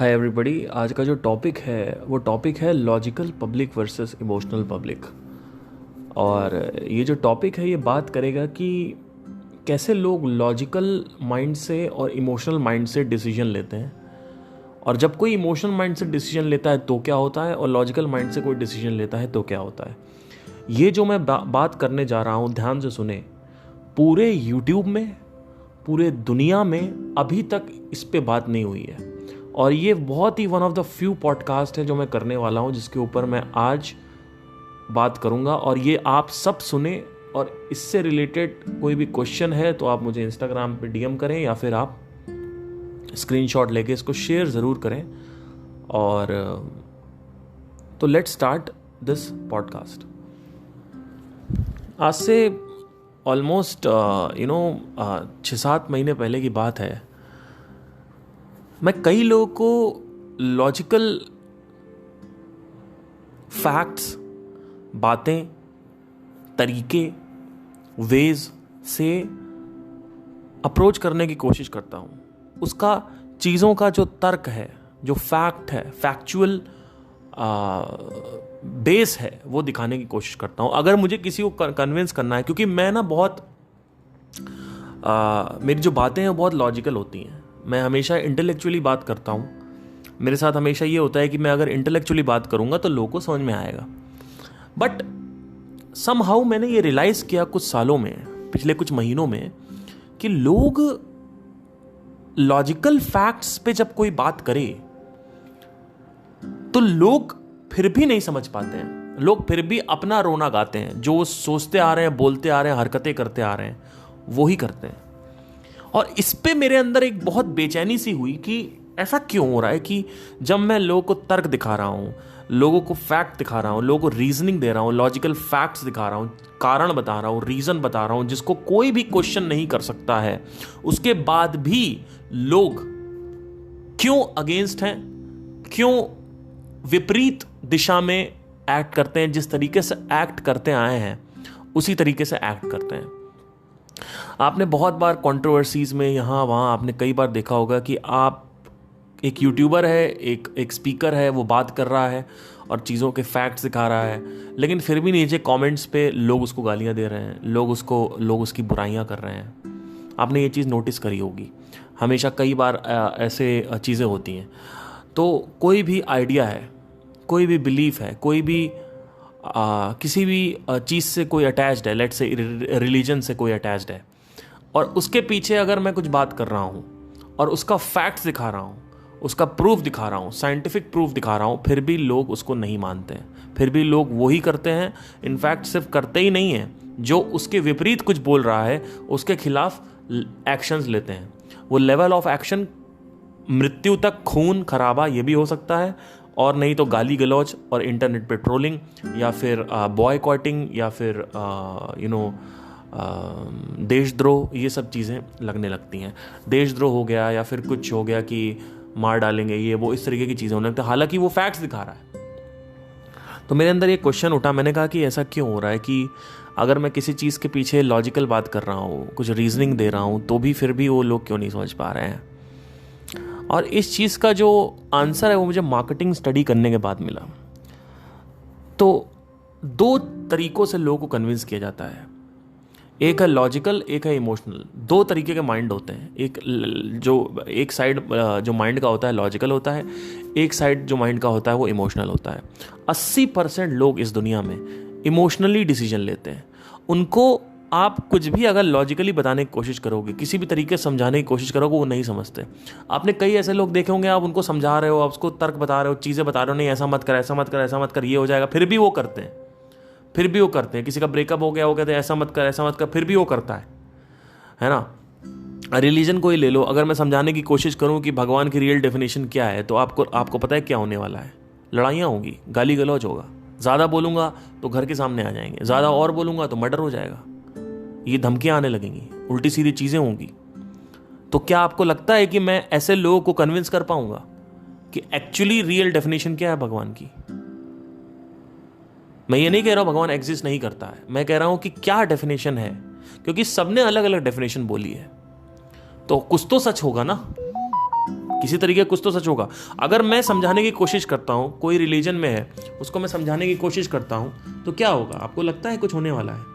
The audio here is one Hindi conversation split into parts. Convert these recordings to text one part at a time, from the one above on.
Hi everybody. आज का जो टॉपिक है वो टॉपिक है logical public versus emotional public. और ये जो टॉपिक है ये बात करेगा कि कैसे लोग लॉजिकल माइंड से और इमोशनल माइंड से डिसीजन लेते हैं, और जब कोई इमोशनल माइंड से डिसीजन लेता है तो क्या होता है, और लॉजिकल माइंड से कोई डिसीजन लेता है तो क्या होता है। ये जो मैं बात करने जा रहा हूँ, ध्यान से सुने। पूरे यूट्यूब में, पूरे दुनिया में अभी तक इस पे बात नहीं हुई है, और ये बहुत ही one of the few podcast है जो मैं करने वाला हूँ जिसके ऊपर मैं आज बात करूँगा। और ये आप सब सुने, और इससे रिलेटेड कोई भी क्वेश्चन है तो आप मुझे इंस्टाग्राम पे डीएम करें, या फिर आप स्क्रीनशॉट लेके इसको शेयर ज़रूर करें। और तो लेट्स स्टार्ट दिस पॉडकास्ट। आज से ऑलमोस्ट 6-7 महीने पहले की बात है। मैं कई लोगों को लॉजिकल फैक्ट्स, बातें, तरीके, वेज से अप्रोच करने की कोशिश करता हूँ। उसका चीज़ों का जो तर्क है, जो फैक्ट है, फैक्चुअल बेस है, वो दिखाने की कोशिश करता हूँ। अगर मुझे किसी को कन्विंस करना है, क्योंकि मैं ना बहुत मेरी जो बातें हैं बहुत लॉजिकल होती हैं। मैं हमेशा इंटेलेक्चुअली बात करता हूँ। मेरे साथ हमेशा ये होता है कि मैं अगर इंटेलेक्चुअली बात करूँगा तो लोगों को समझ में आएगा। बट समहाउ मैंने ये रियलाइज़ किया कुछ सालों में, पिछले कुछ महीनों में, कि लोग लॉजिकल फैक्ट्स पे जब कोई बात करे तो लोग फिर भी नहीं समझ पाते हैं। लोग फिर भी अपना रोना गाते हैं। जो सोचते आ रहे हैं, बोलते आ रहे हैं, हरकतें करते आ रहे हैं, वो ही करते हैं। और इस पे मेरे अंदर एक बहुत बेचैनी सी हुई कि ऐसा क्यों हो रहा है कि जब मैं लोगों को तर्क दिखा रहा हूँ, लोगों को फैक्ट दिखा रहा हूँ, लोगों को रीजनिंग दे रहा हूँ, लॉजिकल फैक्ट्स दिखा रहा हूँ, कारण बता रहा हूँ, रीजन बता रहा हूँ, जिसको कोई भी क्वेश्चन नहीं कर सकता है, उसके बाद भी लोग क्यों अगेंस्ट हैं, क्यों विपरीत दिशा में एक्ट करते हैं। जिस तरीके से एक्ट करते आए हैं उसी तरीके से एक्ट करते हैं। आपने बहुत बार कंट्रोवर्सीज में यहाँ वहाँ आपने कई बार देखा होगा कि आप एक यूट्यूबर है, एक स्पीकर है, वो बात कर रहा है और चीज़ों के फैक्ट्स दिखा रहा है, लेकिन फिर भी नीचे कमेंट्स पे लोग उसको गालियाँ दे रहे हैं, लोग उसकी बुराइयाँ कर रहे हैं। आपने ये चीज़ नोटिस करी होगी। हमेशा कई बार ऐसे चीज़ें होती हैं। तो कोई भी आइडिया है, कोई भी बिलीफ है, कोई भी किसी भी चीज़ से कोई अटैच्ड है, लेट्स से रिलीजन से कोई अटैच्ड है, और उसके पीछे अगर मैं कुछ बात कर रहा हूँ और उसका फैक्ट्स दिखा रहा हूँ, उसका प्रूफ दिखा रहा हूँ, साइंटिफिक प्रूफ दिखा रहा हूँ, फिर भी लोग उसको नहीं मानते हैं। फिर भी लोग वही करते हैं। इनफैक्ट सिर्फ करते ही नहीं हैं, जो उसके विपरीत कुछ बोल रहा है उसके खिलाफ एक्शंस लेते हैं। वो लेवल ऑफ एक्शन मृत्यु तक, खून खराबा, ये भी हो सकता है, और नहीं तो गाली गलौज और इंटरनेट पे ट्रोलिंग, या फिर बॉयकॉटिंग, या फिर देशद्रोह, ये सब चीज़ें लगने लगती हैं। देशद्रोह हो गया या फिर कुछ हो गया कि मार डालेंगे, ये वो, इस तरीके की चीज़ें होने लगती हैं, हालांकि वो फैक्ट्स दिखा रहा है। तो मेरे अंदर ये क्वेश्चन उठा। मैंने कहा कि ऐसा क्यों हो रहा है कि अगर मैं किसी चीज़ के पीछे लॉजिकल बात कर रहा हूँ, कुछ रीजनिंग दे रहा हूँ, तो भी फिर भी वो लोग क्यों नहीं समझ पा रहे हैं। और इस चीज़ का जो आंसर है वो मुझे मार्केटिंग स्टडी करने के बाद मिला। तो 2 तरीकों से लोगों को कन्विंस किया जाता है। एक है लॉजिकल, एक है इमोशनल। 2 तरीके के माइंड होते हैं। एक साइड जो माइंड का होता है लॉजिकल होता है, एक साइड जो माइंड का होता है वो इमोशनल होता है। 80% लोग इस दुनिया में इमोशनली डिसीजन लेते हैं। उनको आप कुछ भी अगर लॉजिकली बताने की कोशिश करोगे, किसी भी तरीके से समझाने की कोशिश करोगे, वो नहीं समझते। आपने कई ऐसे लोग देखे होंगे, आप उनको समझा रहे हो, आप उसको तर्क बता रहे हो, चीज़ें बता रहे हो, नहीं ऐसा मत कर, ऐसा मत कर, ऐसा मत कर, ये हो जाएगा, फिर भी वो करते हैं। किसी का ब्रेकअप हो गया, वो कहते हैं ऐसा मत कर, ऐसा मत कर, फिर भी वो करता है ना। रिलीजन को ही ले लो। अगर मैं समझाने की कोशिश करूं कि भगवान की रियल डेफिनेशन क्या है, तो आपको पता है क्या होने वाला है। लड़ाइयाँ होंगी, गाली गलौज होगा। ज़्यादा बोलूँगा तो घर के सामने आ जाएंगे, ज़्यादा और बोलूँगा तो मर्डर हो जाएगा, ये धमकियाँ आने लगेंगी, उल्टी सीधी चीज़ें होंगी। तो क्या आपको लगता है कि मैं ऐसे लोगों को कन्विंस कर पाऊंगा कि एक्चुअली रियल डेफिनेशन क्या है भगवान की? मैं ये नहीं कह रहा हूं भगवान एग्जिस्ट नहीं करता है, मैं कह रहा हूं कि क्या डेफिनेशन है, क्योंकि सबने अलग अलग डेफिनेशन बोली है। तो कुछ तो सच होगा ना। किसी तरीके कुछ तो सच होगा। अगर मैं समझाने की कोशिश करता हूं, कोई रिलीजन में है, उसको मैं समझाने की कोशिश करता हूं, तो क्या होगा? आपको लगता है कुछ होने वाला है?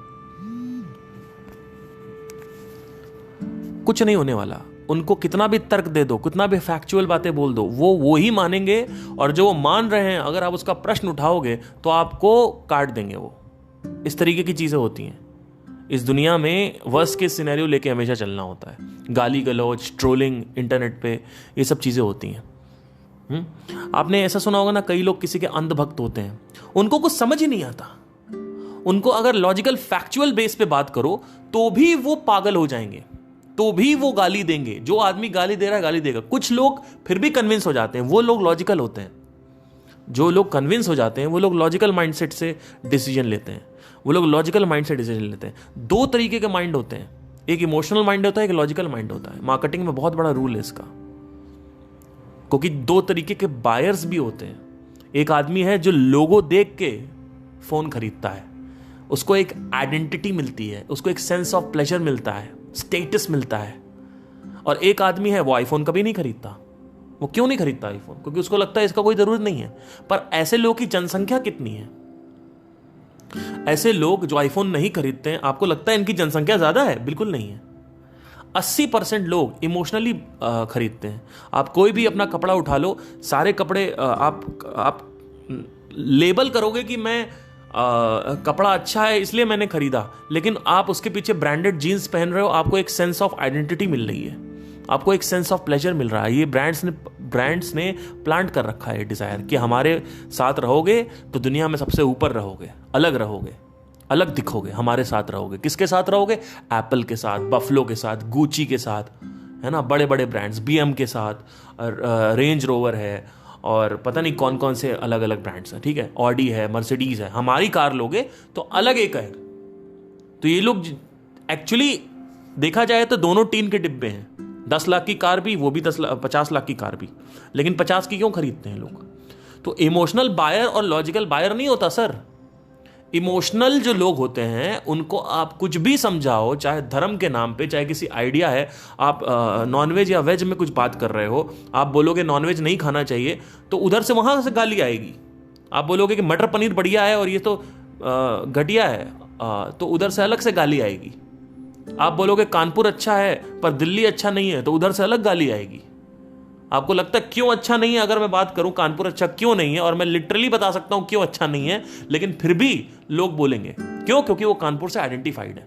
कुछ नहीं होने वाला। उनको कितना भी तर्क दे दो, कितना भी फैक्चुअल बातें बोल दो, वो ही मानेंगे। और जो वो मान रहे हैं, अगर आप उसका प्रश्न उठाओगे तो आपको काट देंगे वो। इस तरीके की चीजें होती हैं इस दुनिया में। वर्स्ट केस सिनेरियो लेके हमेशा चलना होता है। गाली गलौज, ट्रोलिंग इंटरनेट पे, ये सब चीजें होती हैं। आपने ऐसा सुना होगा ना, कई लोग किसी के अंधभक्त होते हैं, उनको कुछ समझ ही नहीं आता। उनको अगर लॉजिकल फैक्चुअल बेस पे बात करो तो भी वो पागल हो जाएंगे, तो भी वो गाली देंगे। जो आदमी गाली दे रहा है गाली देगा। कुछ लोग फिर भी कन्विंस हो जाते हैं, वो लोग लॉजिकल होते हैं। जो लोग कन्विंस हो जाते हैं वो लोग लॉजिकल माइंडसेट से डिसीजन लेते हैं। वो लोग लॉजिकल माइंड से डिसीजन लेते हैं। दो तरीके के माइंड होते हैं, एक इमोशनल माइंड होता है, एक लॉजिकल माइंड होता है। मार्केटिंग में बहुत बड़ा रूल है इसका, क्योंकि दो तरीके के बायर्स भी होते हैं। एक आदमी है जो लोगो देख के फोन खरीदता है, उसको एक आइडेंटिटी मिलती है, उसको एक सेंस ऑफ प्लेजर मिलता है, स्टेटस मिलता है। और एक आदमी है वो आईफोन कभी नहीं खरीदता। वो क्यों नहीं खरीदता आईफोन? क्योंकि उसको लगता है इसका कोई जरूरत नहीं है। पर ऐसे लोगों की जनसंख्या कितनी है? ऐसे लोग जो आईफोन नहीं खरीदते हैं, आपको लगता है इनकी जनसंख्या ज्यादा है? बिल्कुल नहीं है। 80% लोग इमोशनली खरीदते हैं। आप कोई भी अपना कपड़ा उठा लो, सारे कपड़े आप लेबल करोगे कि मैं कपड़ा अच्छा है इसलिए मैंने खरीदा, लेकिन आप उसके पीछे ब्रांडेड जीन्स पहन रहे हो, आपको एक सेंस ऑफ आइडेंटिटी मिल रही है, आपको एक सेंस ऑफ प्लेजर मिल रहा है। ये ब्रांड्स ने प्लांट कर रखा है डिजायर कि हमारे साथ रहोगे तो दुनिया में सबसे ऊपर रहोगे, अलग दिखोगे, हमारे साथ रहोगे। किसके साथ रहोगे? एप्पल के साथ, बफलो के साथ, गुची के साथ, है ना, बड़े बड़े ब्रांड्स, बीएम के साथ, रेंज रोवर है, और पता नहीं कौन कौन से अलग अलग ब्रांड्स हैं, ठीक है, ऑडी है, मर्सिडीज है। हमारी कार लोगे तो अलग एक है। तो ये लोग एक्चुअली देखा जाए तो दोनों टीन के डिब्बे हैं। 10 लाख की कार भी, वो भी 50 लाख की कार भी, लेकिन 50 की क्यों खरीदते हैं लोग? तो इमोशनल बायर और लॉजिकल बायर नहीं होता सर। इमोशनल जो लोग होते हैं उनको आप कुछ भी समझाओ, चाहे धर्म के नाम पे, चाहे किसी आइडिया है, आप नॉनवेज या वेज में कुछ बात कर रहे हो, आप बोलोगे नॉनवेज नहीं खाना चाहिए, तो उधर से वहां से गाली आएगी। आप बोलोगे कि मटर पनीर बढ़िया है और ये तो घटिया है, तो उधर से अलग से गाली आएगी। आप बोलोगे कानपुर अच्छा है पर दिल्ली अच्छा नहीं है, तो उधर से अलग गाली आएगी। आपको लगता है क्यों अच्छा नहीं है? अगर मैं बात करूं कानपुर अच्छा क्यों नहीं है, और मैं लिटरली बता सकता हूं क्यों अच्छा नहीं है, लेकिन फिर भी लोग बोलेंगे क्यों? क्योंकि वो कानपुर से आइडेंटिफाइड है।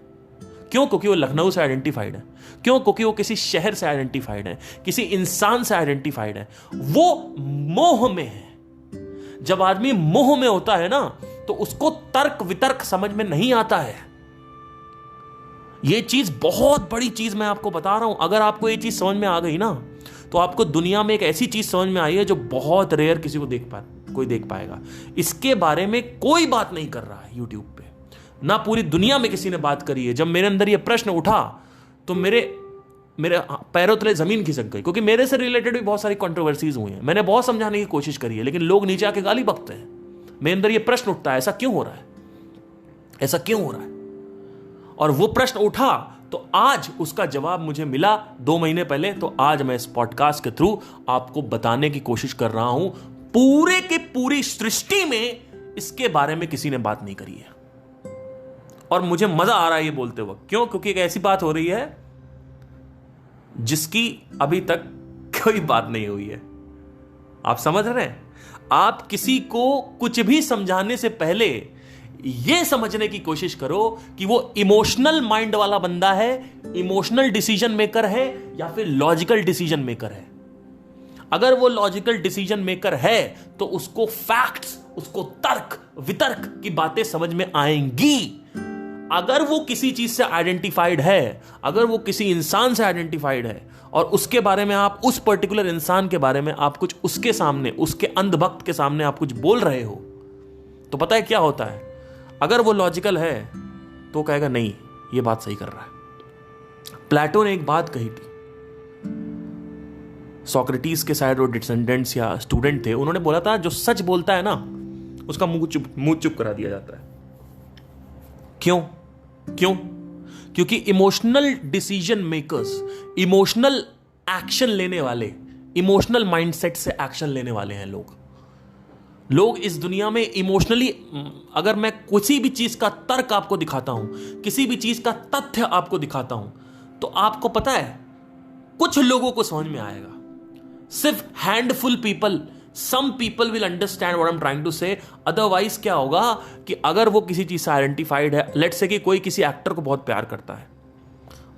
क्यों? क्योंकि वो लखनऊ से आइडेंटिफाइड है। क्यों? क्योंकि वो किसी शहर से आइडेंटिफाइड है, किसी इंसान से आइडेंटिफाइड है। वो मोह में है। जब आदमी मोह में होता है ना, तो उसको तर्क वितर्क समझ में नहीं आता है। ये चीज बहुत बड़ी चीज मैं आपको बता रहा हूं। अगर आपको ये चीज समझ में आ गई ना, तो आपको दुनिया में एक ऐसी चीज समझ में आई है जो बहुत रेयर किसी को कोई देख पाएगा। इसके बारे में कोई बात नहीं कर रहा है यूट्यूब पे, ना पूरी दुनिया में किसी ने बात करी है। जब मेरे अंदर ये प्रश्न उठा तो मेरे पैरों तले जमीन खिसक गई, क्योंकि मेरे से रिलेटेड भी बहुत सारी कंट्रोवर्सीज हुई हैं। मैंने बहुत समझाने की कोशिश करी है, लेकिन लोग नीचे आके गाली बकते हैं। मेरे अंदर ये प्रश्न उठता है, ऐसा क्यों हो रहा है, ऐसा क्यों हो रहा है? और वो प्रश्न उठा तो आज उसका जवाब मुझे मिला 2 महीने पहले। तो आज मैं इस पॉडकास्ट के थ्रू आपको बताने की कोशिश कर रहा हूं। पूरे की पूरी सृष्टि में इसके बारे में किसी ने बात नहीं करी है, और मुझे मजा आ रहा है ये बोलते वक्त। क्यों? क्योंकि एक ऐसी बात हो रही है जिसकी अभी तक कोई बात नहीं हुई है। आप समझ रहे हैं? आप किसी को कुछ भी समझाने से पहले यह समझने की कोशिश करो कि वो इमोशनल माइंड वाला बंदा है, इमोशनल डिसीजन मेकर है, या फिर लॉजिकल डिसीजन मेकर है। अगर वो लॉजिकल डिसीजन मेकर है तो उसको फैक्ट्स, उसको तर्क वितर्क की बातें समझ में आएंगी। अगर वो किसी चीज से आइडेंटिफाइड है, अगर वो किसी इंसान से आइडेंटिफाइड है, और उसके बारे में आप, उस पर्टिकुलर इंसान के बारे में आप कुछ उसके सामने, उसके अंधभक्त के सामने आप कुछ बोल रहे हो, तो पता है क्या होता है? अगर वो लॉजिकल है तो कहेगा नहीं, ये बात सही कर रहा है। प्लेटो ने एक बात कही थी, सोक्रेटिस के शायद वो डिसेंडेंट्स या स्टूडेंट थे, उन्होंने बोला था जो सच बोलता है ना उसका मुंह चुप करा दिया जाता है। क्यों? क्योंकि emotional decision makers, emotional action लेने वाले, इमोशनल माइंडसेट से एक्शन लेने वाले हैं लोग इस दुनिया में इमोशनली, अगर मैं किसी भी चीज का तर्क आपको दिखाता हूं, किसी भी चीज का तथ्य आपको दिखाता हूं, तो आपको पता है कुछ लोगों को समझ में आएगा, सिर्फ handful people, some people will understand what I am trying to say. Otherwise क्या होगा कि अगर वो किसी चीज से आइडेंटिफाइड है, लेट्स से कि कोई किसी एक्टर को बहुत प्यार करता है,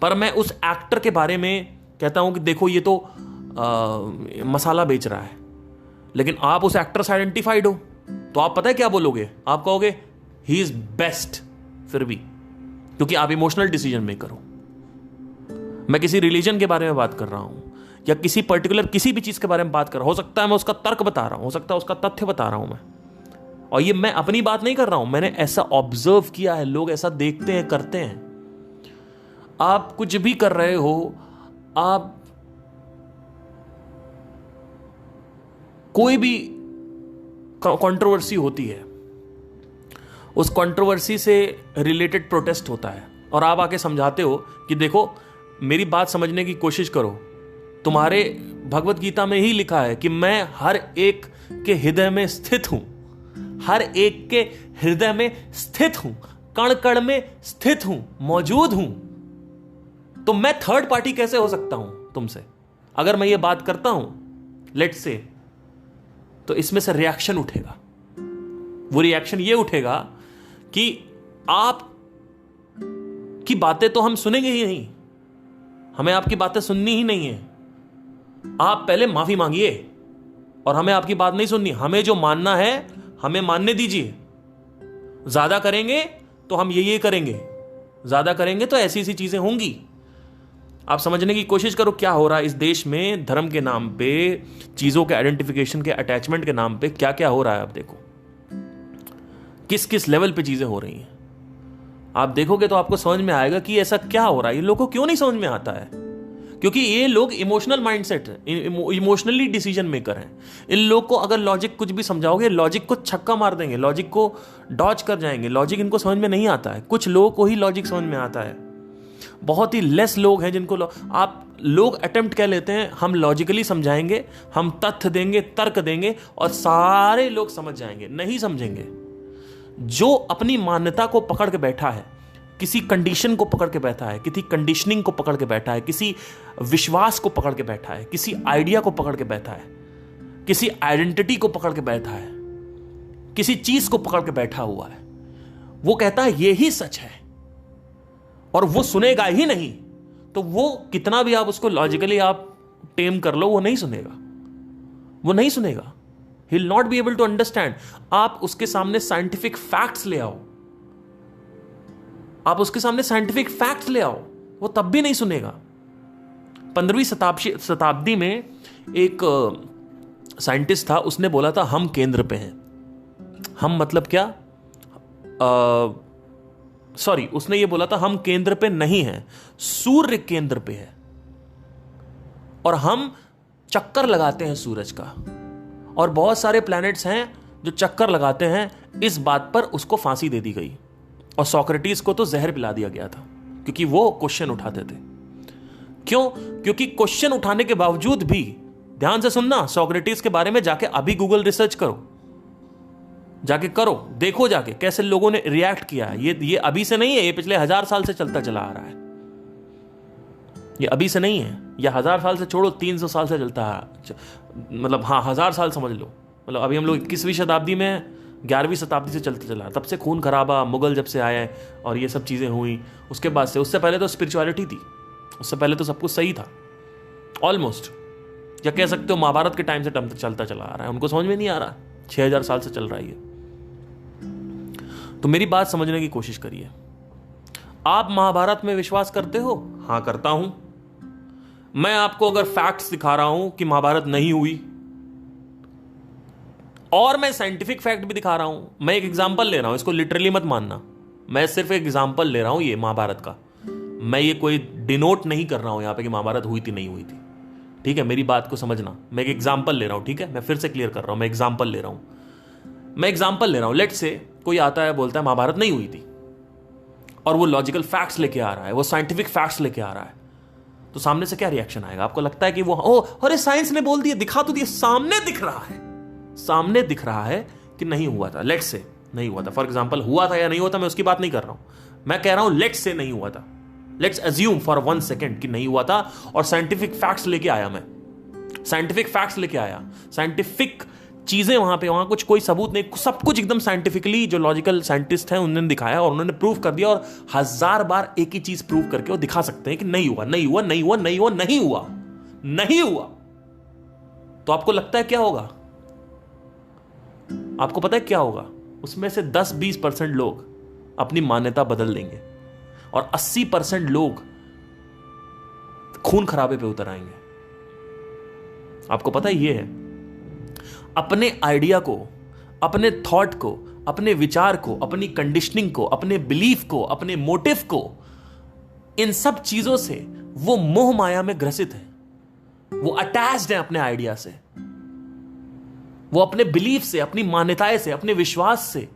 पर मैं उस एक्टर के बारे में कहता हूं कि देखो ये तो मसाला बेच रहा है, लेकिन आप उस एक्टर से आइडेंटिफाइड हो, तो आप पता है क्या बोलोगे? आप कहोगे ही इज बेस्ट, फिर भी, क्योंकि आप इमोशनल डिसीजन मेकर हो। मैं किसी रिलीजन के बारे में बात कर रहा हूं, या किसी पर्टिकुलर किसी भी चीज के बारे में बात कर रहा हूं, हो सकता है मैं उसका तर्क बता रहा हूं, हो सकता है उसका तथ्य बता रहा हूं मैं, और ये मैं अपनी बात नहीं कर रहा हूं, मैंने ऐसा ऑब्जर्व किया है, लोग ऐसा देखते हैं, करते हैं। आप कुछ भी कर रहे हो, आप कोई भी कंट्रोवर्सी होती है, उस कंट्रोवर्सी से रिलेटेड प्रोटेस्ट होता है, और आप आके समझाते हो कि देखो मेरी बात समझने की कोशिश करो, तुम्हारे भगवत गीता में ही लिखा है कि मैं हर एक के हृदय में स्थित हूं, हर एक के हृदय में स्थित हूं, कण कण में स्थित हूं, मौजूद हूं। तो मैं थर्ड पार्टी कैसे हो सकता हूं तुमसे? अगर मैं ये बात करता हूं, लेट्स से, तो इसमें से रिएक्शन उठेगा। वो रिएक्शन ये उठेगा कि आप की बातें तो हम सुनेंगे ही नहीं, हमें आपकी बातें सुननी ही नहीं है। आप पहले माफी मांगिए, और हमें आपकी बात नहीं सुननी, हमें जो मानना है हमें मानने दीजिए। ज्यादा करेंगे तो हम ये करेंगे, ज्यादा करेंगे तो ऐसी ऐसी चीजें होंगी। आप समझने की कोशिश करो क्या हो रहा है इस देश में, धर्म के नाम पे, चीजों के आइडेंटिफिकेशन के, अटैचमेंट के नाम पे क्या क्या हो रहा है। आप देखो किस किस लेवल पे चीजें हो रही हैं। आप देखोगे तो आपको समझ में आएगा कि ऐसा क्या हो रहा है। ये लोगों को क्यों नहीं समझ में आता है? क्योंकि ये लोग इमोशनल माइंडसेट है, इमोशनली डिसीजन मेकर हैं। इन लोग को अगर लॉजिक कुछ भी समझाओगे, लॉजिक को छक्का मार देंगे, लॉजिक को डॉज कर जाएंगे। लॉजिक इनको समझ में नहीं आता है। कुछ लोगों को ही लॉजिक समझ में आता है, बहुत ही लेस लोग हैं जिनको आप लोग अटेम्प्ट कर लेते हैं, हम लॉजिकली समझाएंगे, हम तथ्य देंगे, तर्क देंगे, और सारे लोग समझ जाएंगे। नहीं समझेंगे। जो अपनी मान्यता को पकड़ के बैठा है, किसी कंडीशन को पकड़ के बैठा है, किसी कंडीशनिंग को पकड़ के बैठा है, किसी विश्वास को पकड़ के बैठा है, किसी आइडिया को पकड़ के बैठा है, किसी आइडेंटिटी को पकड़ के बैठा है, किसी चीज को पकड़ के बैठा हुआ है, वो कहता है ये ही सच है, और वो सुनेगा ही नहीं। तो वो कितना भी आप उसको लॉजिकली आप टेम कर लो, वो नहीं सुनेगा, वो नहीं सुनेगा। He will not be able to understand. आप उसके सामने साइंटिफिक फैक्ट्स ले आओ, आप उसके सामने साइंटिफिक फैक्ट्स ले आओ, वो तब भी नहीं सुनेगा। 15वीं शताब्दी में एक साइंटिस्ट था, उसने बोला था हम केंद्र पे हैं। हम मतलब क्या? सॉरी, उसने ये बोला था हम केंद्र पे नहीं हैं, सूर्य केंद्र पे है, और हम चक्कर लगाते हैं सूरज का, और बहुत सारे प्लैनेट्स हैं जो चक्कर लगाते हैं। इस बात पर उसको फांसी दे दी गई, और सोक्रेटिस को तो जहर पिला दिया गया था, क्योंकि वो क्वेश्चन उठाते थे। क्यों? क्योंकि क्वेश्चन उठाने के बावजूद भी, ध्यान से सुनना, सोक्रेटिस के बारे में जाके अभी गूगल रिसर्च करो, जाके करो, देखो जाके कैसे लोगों ने रिएक्ट किया है। ये अभी से नहीं है, ये पिछले 1000 साल से चलता चला आ रहा है। ये अभी से नहीं है, ये 1000 साल से छोड़ो, 300 साल से चलता है, मतलब हाँ 1000 साल समझ लो। मतलब अभी हम लोग 21वीं शताब्दी में, 11वीं शताब्दी से चलते चला, तब से खून खराबा, मुगल जब से आए और ये सब चीज़ें हुई, उसके बाद से, उससे पहले तो स्पिरिचुअलिटी थी, उससे पहले तो सब कुछ सही था ऑलमोस्ट। या कह सकते हो महाभारत के टाइम से चलता चला आ रहा है, उनको समझ में नहीं आ रहा, 6000 साल से चल रहा है ये। तो मेरी बात समझने की कोशिश करिए। आप महाभारत में विश्वास करते हो? हाँ करता हूं। मैं आपको अगर फैक्ट्स दिखा रहा हूं कि महाभारत नहीं हुई, और मैं साइंटिफिक फैक्ट भी दिखा रहा हूं, मैं एक एग्जांपल ले रहा हूं, इसको लिटरली मत मानना, मैं सिर्फ एक एग्जांपल ले रहा हूं ये महाभारत का, मैं ये कोई डिनोट नहीं कर रहा हूं यहां पे कि महाभारत हुई थी नहीं हुई थी, ठीक है? मेरी बात को समझना, मैं एक एग्जांपल ले रहा हूं, ठीक है? मैं फिर से क्लियर कर रहा हूं, मैं एग्जांपल ले रहा हूं। लेट्स से कोई आता है, बोलता है महाभारत नहीं हुई थी, और वो लॉजिकल फैक्ट्स लेके आ रहा है, वो साइंटिफिक फैक्ट्स लेके आ रहा है, तो सामने से क्या रिएक्शन आएगा? आपको लगता है कि वो ओ अरे साइंस ने बोल दिया, दिखा तो दिया, सामने दिख रहा है, सामने दिख रहा है कि नहीं हुआ था, लेट्स से नहीं हुआ था। फॉर एग्जांपल हुआ था या नहीं हुआ था मैं उसकी बात नहीं कर रहा हूं, मैं कह रहा हूं लेट्स से नहीं हुआ था, लेट्स अज्यूम फॉर 1 सेकेंड कि नहीं हुआ था, और साइंटिफिक फैक्ट्स लेके आया, मैं साइंटिफिक फैक्ट्स लेके आया, साइंटिफिक चीजें वहां पे, वहां कुछ कोई सबूत नहीं, सब कुछ एकदम साइंटिफिकली, जो लॉजिकल साइंटिस्ट हैं उन्होंने दिखाया और उन्होंने प्रूव कर दिया, और 1000 बार एक ही चीज प्रूव करके वो दिखा सकते हैं कि नहीं हुआ, नहीं हुआ, नहीं हुआ, नहीं हुआ, नहीं हुआ, नहीं हुआ। तो आपको लगता है क्या होगा? आपको पता है क्या होगा? उसमें से 10-20% लोग अपनी मान्यता बदल देंगे और 80% लोग खून खराबे पे उतर आएंगे। आपको पता है ये है, अपने आइडिया को, अपने थॉट को, अपने विचार को, अपनी कंडीशनिंग को, अपने बिलीफ को, अपने मोटिव को, इन सब चीजों से वो मोह माया में ग्रसित है, वो अटैच्ड है अपने आइडिया से, वो अपने बिलीफ से, अपनी मान्यताएं से, अपने विश्वास से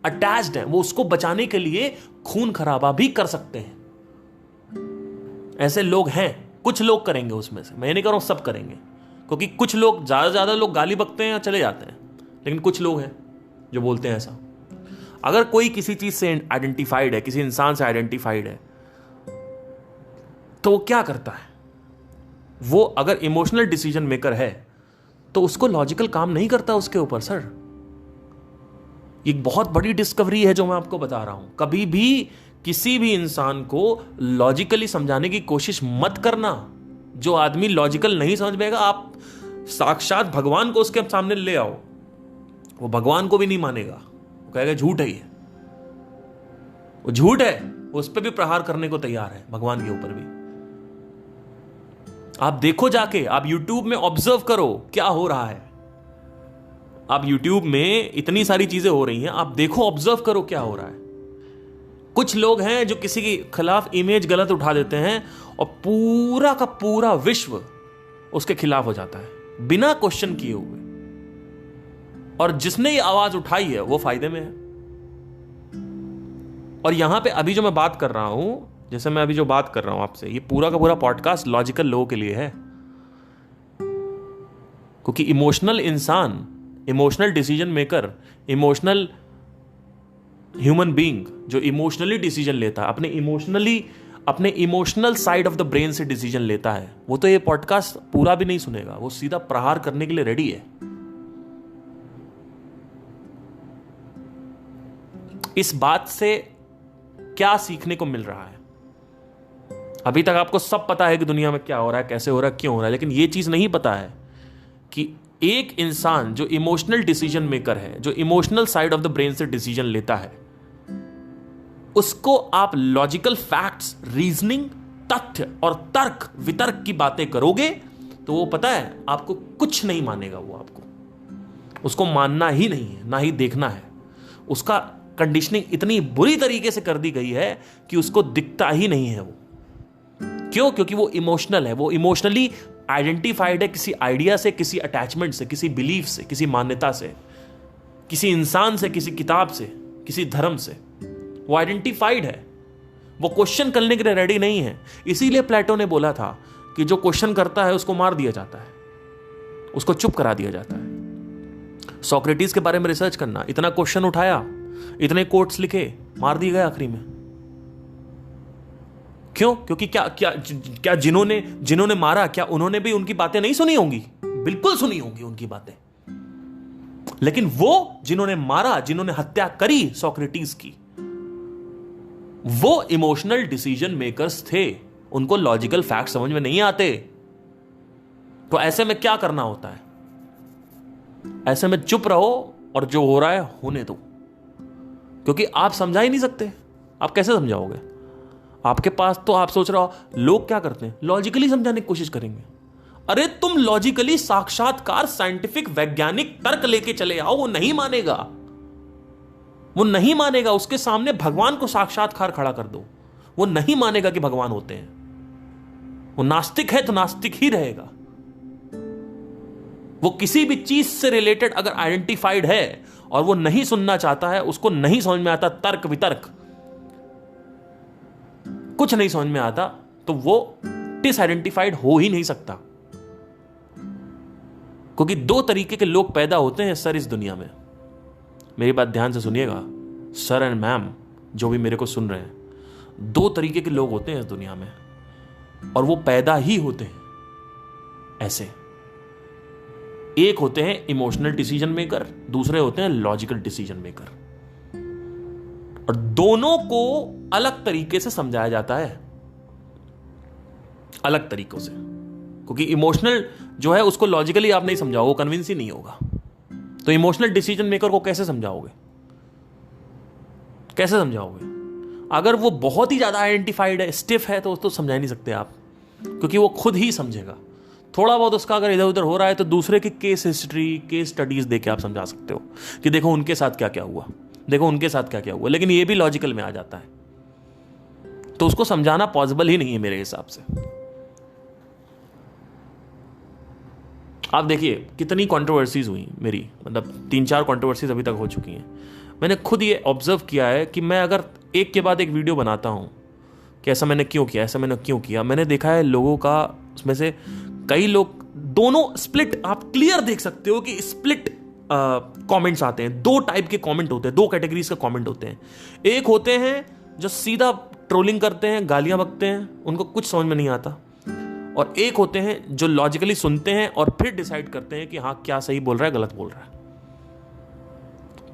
अटैच्ड है। वो उसको बचाने के लिए खून खराबा भी कर सकते हैं। ऐसे लोग हैं, कुछ लोग करेंगे उसमें से, मैं ये नहीं कह रहा हूं सब करेंगे, क्योंकि कुछ लोग, ज्यादा लोग गाली बकते हैं या चले जाते हैं, लेकिन कुछ लोग हैं जो बोलते हैं ऐसा। अगर कोई किसी चीज से आइडेंटिफाइड है, किसी इंसान से आइडेंटिफाइड है, तो वो क्या करता है? वो अगर इमोशनल डिसीजन मेकर है तो उसको लॉजिकल काम नहीं करता उसके ऊपर। सर, ये बहुत बड़ी डिस्कवरी है जो मैं आपको बता रहा हूं। कभी भी किसी भी इंसान को लॉजिकली समझाने की कोशिश मत करना। जो आदमी लॉजिकल नहीं समझ पाएगा, आप साक्षात भगवान को उसके सामने ले आओ, वो भगवान को भी नहीं मानेगा, वो कहेगा झूठ है, ये वो झूठ है, उस पर भी प्रहार करने को तैयार है, भगवान के ऊपर भी। आप देखो जाके, आप YouTube में ऑब्जर्व करो क्या हो रहा है। आप YouTube में इतनी सारी चीजें हो रही हैं, आप देखो, ऑब्जर्व करो क्या हो रहा है। कुछ लोग हैं जो किसी के खिलाफ इमेज गलत उठा देते हैं और पूरा का पूरा विश्व उसके खिलाफ हो जाता है बिना क्वेश्चन किए हुए, और जिसने ये आवाज उठाई है वो फायदे में है। और यहां पे अभी जो मैं बात कर रहा हूं, जैसे मैं अभी जो बात कर रहा हूं आपसे, ये पूरा का पूरा पॉडकास्ट लॉजिकल लोगों के लिए है, क्योंकि इमोशनल इंसान, emotional decision maker, emotional human being जो इमोशनली डिसीजन लेता है, अपने emotional side of the brain से डिसीजन लेता है, वो तो ये पॉडकास्ट पूरा भी नहीं सुनेगा, वो सीधा प्रहार करने के लिए रेडी है। इस बात से क्या सीखने को मिल रहा है? अभी तक आपको सब पता है कि दुनिया में क्या हो रहा है, कैसे हो रहा है, क्यों हो रहा है, लेकिन यह चीज नहीं पता है कि एक इंसान जो इमोशनल डिसीजन मेकर है, जो emotional side of the brain से डिसीजन लेता है, उसको आप लॉजिकल फैक्ट्स, रीजनिंग, तथ्य और तर्क वितर्क की बातें करोगे तो वो, पता है, आपको कुछ नहीं मानेगा। वो आपको, उसको मानना ही नहीं है, ना ही देखना है। उसका कंडीशनिंग इतनी बुरी तरीके से कर दी गई है कि उसको दिखता ही नहीं है वो। क्यों? क्योंकि वो इमोशनल है, वो इमोशनली आइडेंटिफाइड है किसी आइडिया से, किसी अटैचमेंट से, किसी बिलीफ से, किसी मान्यता से, किसी इंसान से, किसी किताब से, किसी धर्म से। वो आइडेंटिफाइड है, वो क्वेश्चन करने के लिए रेडी नहीं है। इसीलिए प्लेटो ने बोला था कि जो क्वेश्चन करता है उसको मार दिया जाता है, उसको चुप करा दिया जाता है। सोक्रेटिस के बारे में रिसर्च करना, इतना क्वेश्चन उठाया, इतने कोट्स लिखे, मार दिए गए आखिरी में। क्यों? क्योंकि क्या जिन्होंने मारा, क्या उन्होंने भी उनकी बातें नहीं सुनी होंगी? बिल्कुल सुनी होंगी उनकी बातें, लेकिन वो जिन्होंने मारा, जिन्होंने हत्या करी सोक्रेटिस की, वो इमोशनल डिसीजन मेकर्स थे, उनको लॉजिकल फैक्ट समझ में नहीं आते। तो ऐसे में क्या करना होता है? ऐसे में चुप रहो और जो हो रहा है होने दो, क्योंकि आप समझा ही नहीं सकते। आप कैसे समझाओगे? आपके पास तो, आप सोच रहे हो लोग क्या करते हैं, लॉजिकली समझाने की कोशिश करेंगे। अरे तुम लॉजिकली साक्षात्कार, साइंटिफिक, वैज्ञानिक तर्क लेके चले आओ, वो नहीं मानेगा, वो नहीं मानेगा। उसके सामने भगवान को साक्षात्कार खड़ा कर दो, वो नहीं मानेगा कि भगवान होते हैं। वो नास्तिक है तो नास्तिक ही रहेगा। वो किसी भी चीज से रिलेटेड अगर आइडेंटिफाइड है और वो नहीं सुनना चाहता है, उसको नहीं समझ में आता तर्क वितर्क, कुछ नहीं समझ में आता, तो वो डिसआइडेंटिफाइड हो ही नहीं सकता, क्योंकि दो तरीके के लोग पैदा होते हैं सर इस दुनिया में। मेरी बात ध्यान से सुनिएगा सर एंड मैम, जो भी मेरे को सुन रहे हैं, दो तरीके के लोग होते हैं इस दुनिया में, और वो पैदा ही होते हैं ऐसे। एक होते हैं इमोशनल डिसीजन मेकर, दूसरे होते हैं लॉजिकल डिसीजन मेकर, और दोनों को अलग तरीके से समझाया जाता है, अलग तरीकों से, क्योंकि इमोशनल जो है उसको लॉजिकली आप नहीं समझाओ, वो कन्विंस ही नहीं होगा। तो इमोशनल डिसीजन मेकर को कैसे समझाओगे, कैसे समझाओगे? अगर वो बहुत ही ज्यादा आइडेंटिफाइड है, स्टिफ है, तो समझा नहीं सकते आप, क्योंकि वो खुद ही समझेगा। थोड़ा बहुत उसका अगर इधर उधर हो रहा है तो दूसरे की केस हिस्ट्री, केस स्टडीज देके आप समझा सकते हो कि देखो उनके साथ क्या क्या हुआ, देखो उनके साथ क्या क्या हुआ, लेकिन ये भी लॉजिकल में आ जाता है, तो उसको समझाना पॉसिबल ही नहीं है मेरे हिसाब से। आप देखिए कितनी कंट्रोवर्सीज हुई मेरी, मतलब 3-4 कंट्रोवर्सीज अभी तक हो चुकी हैं। मैंने खुद ये ऑब्जर्व किया है कि मैं अगर एक के बाद एक वीडियो बनाता हूं कि ऐसा मैंने क्यों किया, ऐसा मैंने क्यों किया, मैंने देखा है लोगों का, उसमें से कई लोग, दोनों स्प्लिट, आप क्लियर देख सकते हो कि स्प्लिट कमेंट्स आते हैं। दो टाइप के कमेंट होते हैं, दो कैटेगरीज के कमेंट होते हैं। एक होते हैं जो सीधा ट्रोलिंग करते हैं, गालियां बकते हैं, उनको कुछ समझ में नहीं आता, और एक होते हैं जो लॉजिकली सुनते हैं और फिर डिसाइड करते हैं कि हाँ क्या सही बोल रहा है, गलत बोल रहा है।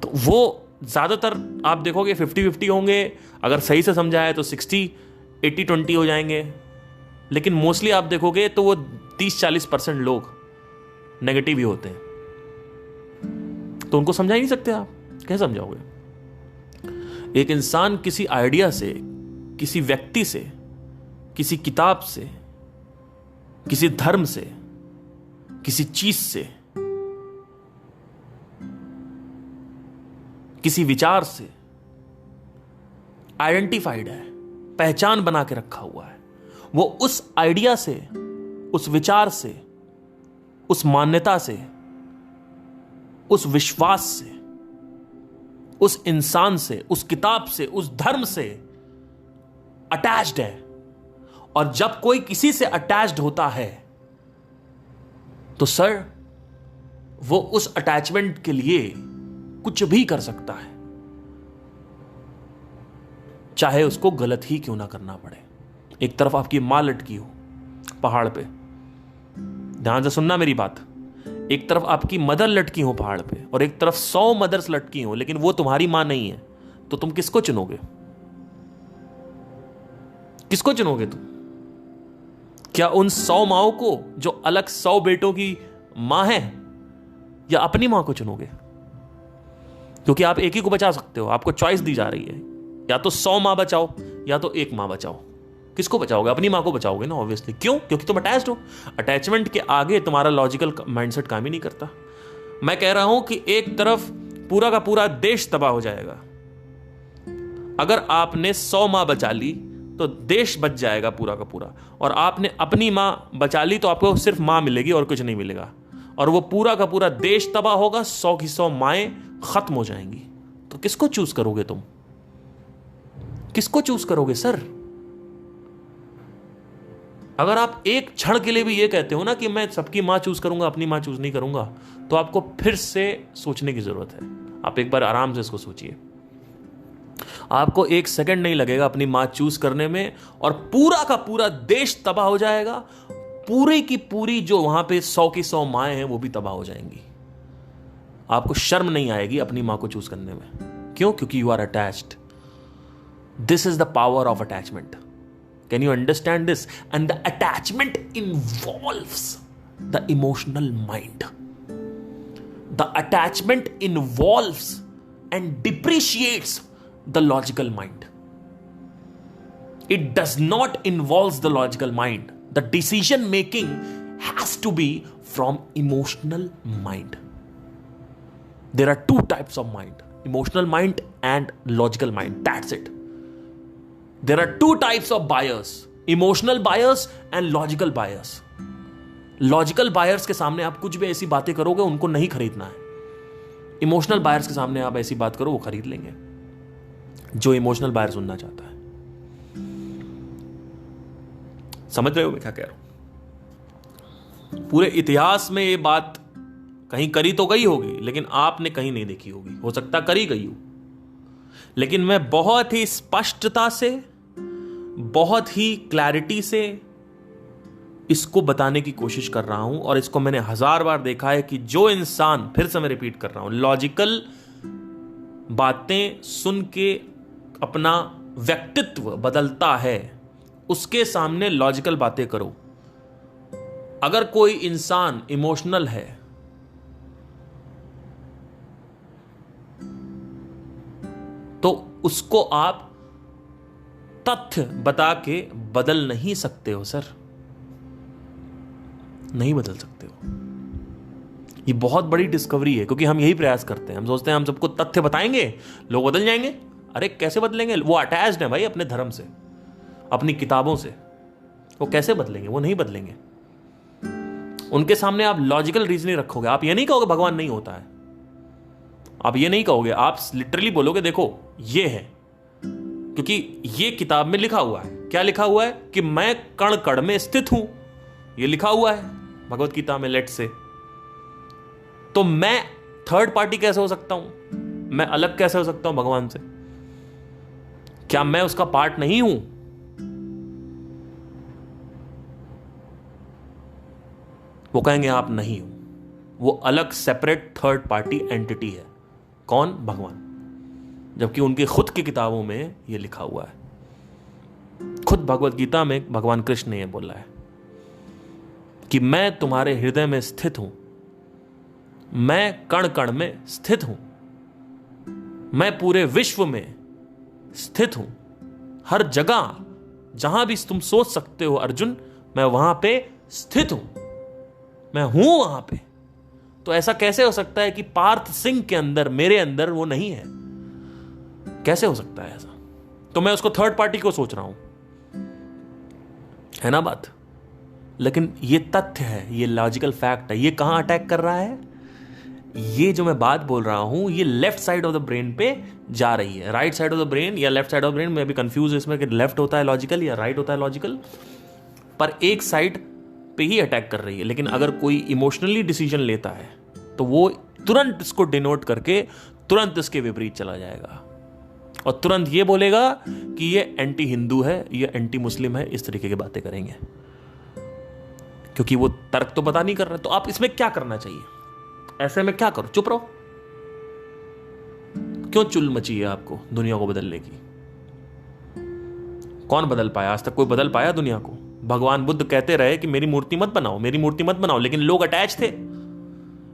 तो वो ज्यादातर आप देखोगे 50-50 होंगे, अगर सही से समझाया तो 60-80-20 हो जाएंगे, लेकिन मोस्टली आप देखोगे तो वो 30-40% लोग नेगेटिव ही होते हैं। तो उनको समझा ही नहीं सकते आप, कैसे समझाओगे? एक इंसान किसी आइडिया से, किसी व्यक्ति से, किसी किताब से, किसी धर्म से, किसी चीज से, किसी विचार से आइडेंटिफाइड है, पहचान बना के रखा हुआ है। वो उस आइडिया से, उस विचार से, उस मान्यता से, उस विश्वास से, उस इंसान से, उस किताब से, उस धर्म से अटैच्ड है। और जब कोई किसी से अटैच्ड होता है तो सर वो उस अटैचमेंट के लिए कुछ भी कर सकता है, चाहे उसको गलत ही क्यों ना करना पड़े। एक तरफ आपकी मां लटकी हो पहाड़ पे, ध्यान से सुनना मेरी बात, एक तरफ आपकी मदर लटकी हो पहाड़ पे और एक तरफ 100 मदर्स लटकी हो, लेकिन वो तुम्हारी मां नहीं है, तो तुम किसको चुनोगे? किसको चुनोगे तुम? क्या उन 100 माओं को जो अलग 100 बेटों की मां है, या अपनी मां को चुनोगे? क्योंकि आप एक ही को बचा सकते हो, आपको चॉइस दी जा रही है, या तो 100 मां बचाओ या तो एक मां बचाओ। किसको बचाओगे? अपनी मां को बचाओगे ना, ऑब्वियसली। क्यों? क्योंकि तुम अटैच्ड हो। अटैचमेंट के आगे तुम्हारा लॉजिकल माइंडसेट काम ही नहीं करता। मैं कह रहा हूं कि एक तरफ पूरा का पूरा देश तबाह हो जाएगा, अगर आपने 100 मां बचा ली तो देश बच जाएगा पूरा का पूरा, और आपने अपनी मां बचा ली तो आपको सिर्फ मां मिलेगी और कुछ नहीं मिलेगा, और वो पूरा का पूरा देश तबाह होगा, 100 की 100 माएं खत्म हो जाएंगी। तो किसको चूज करोगे तुम? किसको चूज करोगे सर? अगर आप एक क्षण के लिए भी ये कहते हो ना कि मैं सबकी मां चूज करूंगा, अपनी मां चूज नहीं करूंगा, तो आपको फिर से सोचने की जरूरत है। आप एक बार आराम से इसको सोचिए। आपको एक सेकंड नहीं लगेगा अपनी मां चूज करने में, और पूरा का पूरा देश तबाह हो जाएगा। पूरी की पूरी जो वहां पे 100 की 100 माएं हैं वो भी तबाह हो जाएंगी। आपको शर्म नहीं आएगी अपनी मां को चूज करने में। क्यों? क्योंकि you are attached. This is the power of attachment. Can you understand this? And the attachment involves the emotional mind. The attachment involves and depreciates the logical mind. It does not involve the logical mind. The decision making has to be from emotional mind. There are two types of mind: emotional mind and logical mind. That's it. There are two types of buyers: emotional buyers and logical buyers. Logical buyers के सामने आप कुछ भी ऐसी बातें करोगे उनको नहीं खरीदना है। इमोशनल बायर्स के सामने आप ऐसी बात करो वो खरीद लेंगे, जो इमोशनल बायर सुनना चाहता है। समझ रहे हो मैं क्या कह रहा हूं? पूरे इतिहास में ये बात कहीं करी तो गई होगी, लेकिन आपने कहीं नहीं देखी होगी, हो सकता करी गई हो। लेकिन मैं बहुत ही स्पष्टता से, बहुत ही क्लैरिटी से इसको बताने की कोशिश कर रहा हूं, और इसको मैंने 1000 बार देखा है कि जो इंसान, फिर से मैं रिपीट कर रहा हूं, लॉजिकल बातें सुन के अपना व्यक्तित्व बदलता है, उसके सामने लॉजिकल बातें करो। अगर कोई इंसान इमोशनल है तो उसको आप तथ्य बता के बदल नहीं सकते हो सर, नहीं बदल सकते हो। ये बहुत बड़ी डिस्कवरी है, क्योंकि हम यही प्रयास करते हैं। हम सोचते हैं हम सबको तथ्य बताएंगे, लोग बदल जाएंगे। अरे कैसे बदलेंगे? वो अटैच्ड है भाई अपने धर्म से, अपनी किताबों से। वो कैसे बदलेंगे? वो नहीं बदलेंगे। उनके सामने आप लॉजिकल रीजनिंग रखोगे। आप ये नहीं कहोगे भगवान नहीं होता है, आप ये नहीं कहोगे, आप लिटरली बोलोगे देखो ये है, क्योंकि ये किताब में लिखा हुआ है। क्या लिखा हुआ है? कि मैं कण कण में स्थित हूं, ये लिखा हुआ है भगवत गीता में, लेट से। तो मैं थर्ड पार्टी कैसे हो सकता हूं? मैं अलग कैसे हो सकता हूं भगवान से? क्या मैं उसका पार्ट नहीं हूं? वो कहेंगे आप नहीं हो, वो अलग सेपरेट थर्ड पार्टी एंटिटी है। कौन? भगवान। जबकि उनकी खुद की किताबों में यह लिखा हुआ है, खुद भगवत गीता में भगवान कृष्ण ने यह बोला है कि मैं तुम्हारे हृदय में स्थित हूं, मैं कण कण में स्थित हूं, मैं पूरे विश्व में स्थित हूं, हर जगह जहां भी तुम सोच सकते हो अर्जुन, मैं वहां पे स्थित हूं, मैं हूं वहां पे। तो ऐसा कैसे हो सकता है कि पार्थ सिंह के अंदर, मेरे अंदर वो नहीं है? कैसे हो सकता है ऐसा? तो मैं उसको थर्ड पार्टी को सोच रहा हूं, है ना बात? लेकिन ये तथ्य है, ये लॉजिकल फैक्ट है। ये कहां अटैक कर रहा है? ये जो मैं बात बोल रहा हूं, ये left side of the brain पे जा रही है। Right side of the brain या left side of the brain, मैं भी कंफ्यूज है इसमें कि लेफ्ट होता है लॉजिकल या राइट होता है लॉजिकल, पर एक साइड पे ही अटैक कर रही है। लेकिन अगर कोई इमोशनली डिसीजन लेता है तो वो तुरंत इसको डिनोट करके तुरंत इसके विपरीत चला जाएगा, और तुरंत ये बोलेगा कि ये एंटी हिंदू है, ये एंटी मुस्लिम है, इस तरीके की बातें करेंगे, क्योंकि वो तर्क तो पता नहीं कर रहे। तो आप इसमें क्या करना चाहिए? ऐसे में क्या करो? चुप रहो। क्यों चुल मची है आपको दुनिया को बदलने की? कौन बदल पाया? आज तक कोई बदल पाया दुनिया को? भगवान बुद्ध कहते रहे कि मेरी मूर्ति मत बनाओ, मेरी मूर्ति मत बनाओ, लेकिन लोग अटैच थे,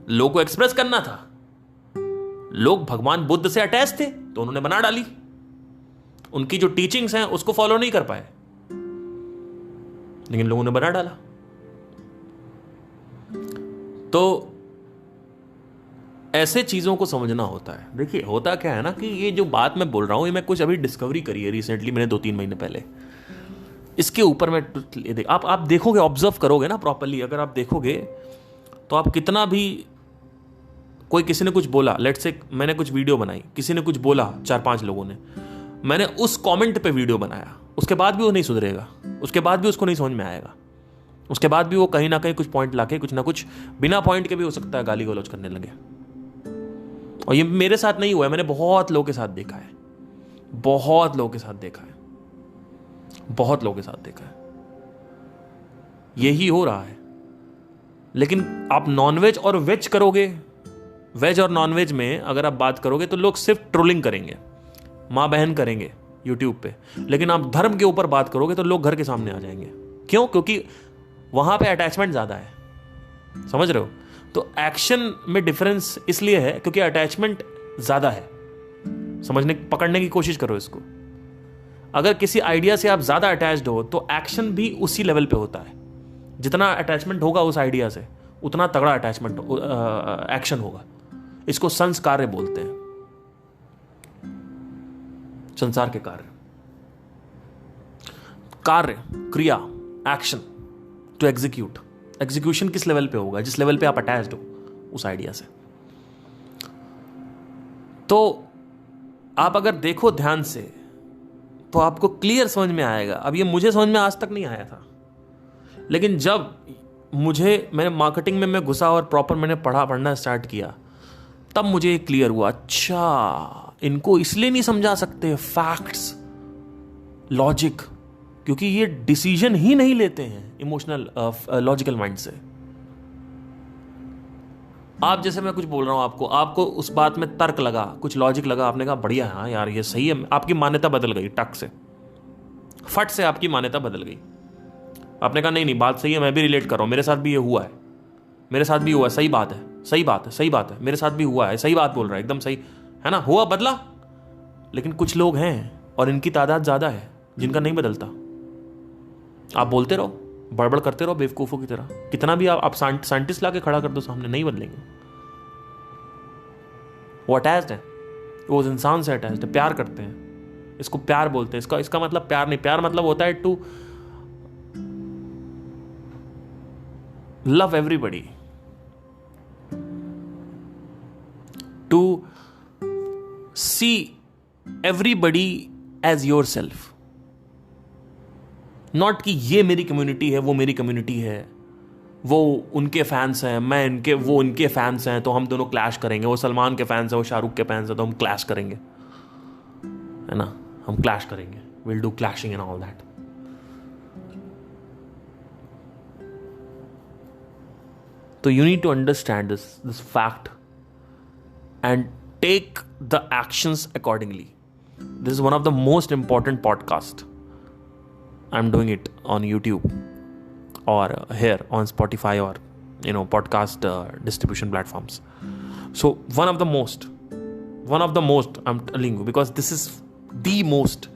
लोगों को एक्सप्रेस करना था, लोग भगवान बुद्ध से अटैच थे, तो उन्होंने बना डाली। उनकी जो टीचिंग्स हैं उसको फॉलो नहीं कर पाए, लेकिन लोगों ने बना डाला। तो ऐसे चीजों को समझना होता है। देखिए होता क्या है ना, कि ये जो बात मैं बोल रहा हूं, ये मैं कुछ अभी डिस्कवरी करी है रिसेंटली, मैंने 2-3 महीने पहले। इसके ऊपर मैं आप देखोगे, ऑब्जर्व करोगे ना प्रॉपरली, अगर आप देखोगे तो आप कितना भी, कोई किसी ने कुछ बोला, लेट्स से मैंने कुछ वीडियो बनाई, किसी ने कुछ बोला, 4-5 लोगों ने, मैंने उस कमेंट पे वीडियो बनाया, उसके बाद भी वो नहीं सुधरेगा, उसके बाद भी उसको नहीं समझ में आएगा, उसके बाद भी वो कहीं ना कहीं कुछ पॉइंट लाके कुछ ना कुछ बिना पॉइंट के भी हो सकता है गाली गलौज करने लगे। और ये मेरे साथ नहीं हुआ है, मैंने बहुत लोगों के साथ देखा है, बहुत लोगों के साथ देखा है, बहुत लोगों के साथ देखा है, यही हो रहा है। लेकिन आप नॉनवेज और वेज करोगे, वेज और नॉनवेज में अगर आप बात करोगे तो लोग सिर्फ ट्रोलिंग करेंगे, मां बहन करेंगे यूट्यूब पे। लेकिन आप धर्म के ऊपर बात करोगे तो लोग घर के सामने आ जाएंगे। क्यों? क्योंकि वहां पे अटैचमेंट ज्यादा है, समझ रहे हो? तो एक्शन में डिफरेंस इसलिए है क्योंकि अटैचमेंट ज्यादा है। समझने, पकड़ने की कोशिश करो इसको। अगर किसी आइडिया से आप ज्यादा अटैच्ड हो तो एक्शन भी उसी लेवल पे होता है। जितना अटैचमेंट होगा उस आइडिया से, उतना तगड़ा अटैचमेंट एक्शन होगा। इसको संस्कार्य बोलते हैं, संसार के कार्य, कार्य, क्रिया, एक्शन, टू एग्जीक्यूट। एग्जीक्यूशन किस लेवल पे होगा? जिस लेवल पे आप अटैच्ड हो उस आइडिया से। तो आप अगर देखो ध्यान से तो आपको क्लियर समझ में आएगा। अब ये मुझे समझ में आज तक नहीं आया था, लेकिन जब मैंने मार्केटिंग में मैं घुसा और प्रॉपर मैंने पढ़ना स्टार्ट किया, तब मुझे क्लियर हुआ, अच्छा इनको इसलिए नहीं समझा सकते फैक्ट्स, लॉजिक, क्योंकि ये डिसीजन ही नहीं लेते हैं इमोशनल लॉजिकल माइंड से। आप जैसे मैं कुछ बोल रहा हूं आपको उस बात में तर्क लगा, कुछ लॉजिक लगा, आपने कहा बढ़िया है, हाँ यार ये सही है, आपकी मान्यता बदल गई, टक से, फट से आपकी मान्यता बदल गई। आपने कहा नहीं बात सही है, मैं भी रिलेट कर रहा हूं, मेरे साथ भी ये हुआ है, मेरे साथ भी हुआ है, सही बात है, सही बात है, सही बात है, मेरे साथ भी हुआ है, सही बात बोल रहा है, एकदम सही है ना, हुआ, बदला। लेकिन कुछ लोग हैं, और इनकी तादाद ज्यादा है, जिनका नहीं बदलता। आप बोलते रहो, बड़बड़ करते रहो बेवकूफों की तरह, कितना भी आप साइंटिस्ट लाके खड़ा कर दो सामने, नहीं बदलेंगे। वो अटैच्ड है, वो उस इंसान से अटैच्ड है, प्यार करते हैं, इसको प्यार बोलते हैं। इसका मतलब प्यार नहीं, प्यार मतलब होता है to love everybody, to see everybody as yourself. Not कि ये मेरी कम्युनिटी है, वो मेरी कम्युनिटी है, वो उनके फैंस हैं, वो उनके फैंस हैं, तो हम दोनों क्लैश करेंगे, वो सलमान के फैंस हैं, वो शाहरुख के फैंस हैं, तो हम क्लैश करेंगे, है ना, हम क्लैश करेंगे, will do clashing and all that. तो you need to understand this fact and take the actions accordingly. This is one of the most important podcast. I'm doing it on YouTube or here on Spotify or podcast distribution platforms. So one of the most I'm telling you, because this is the most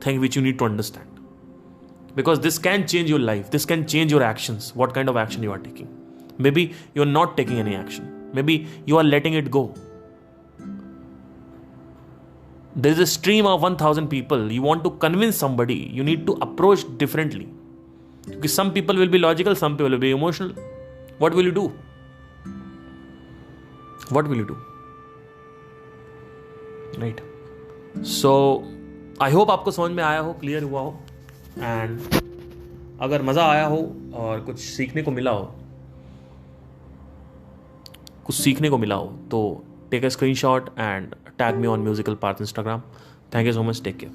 thing which you need to understand, because this can change your life, this can change your actions, what kind of action you are taking. Maybe you're not taking any action, maybe you are letting it go. There is a stream of 1,000 people. You want to convince somebody, you need to approach differently. Because some people will be logical, some people will be emotional. What will you do? What will you do? Right. So, I hope आपको समझ में आया हो, क्लियर हुआ हो, and अगर मज़ा आया हो और कुछ सीखने को मिला हो, तो take a screenshot and tag me on Musical Path Instagram. Thank you so much. Take care.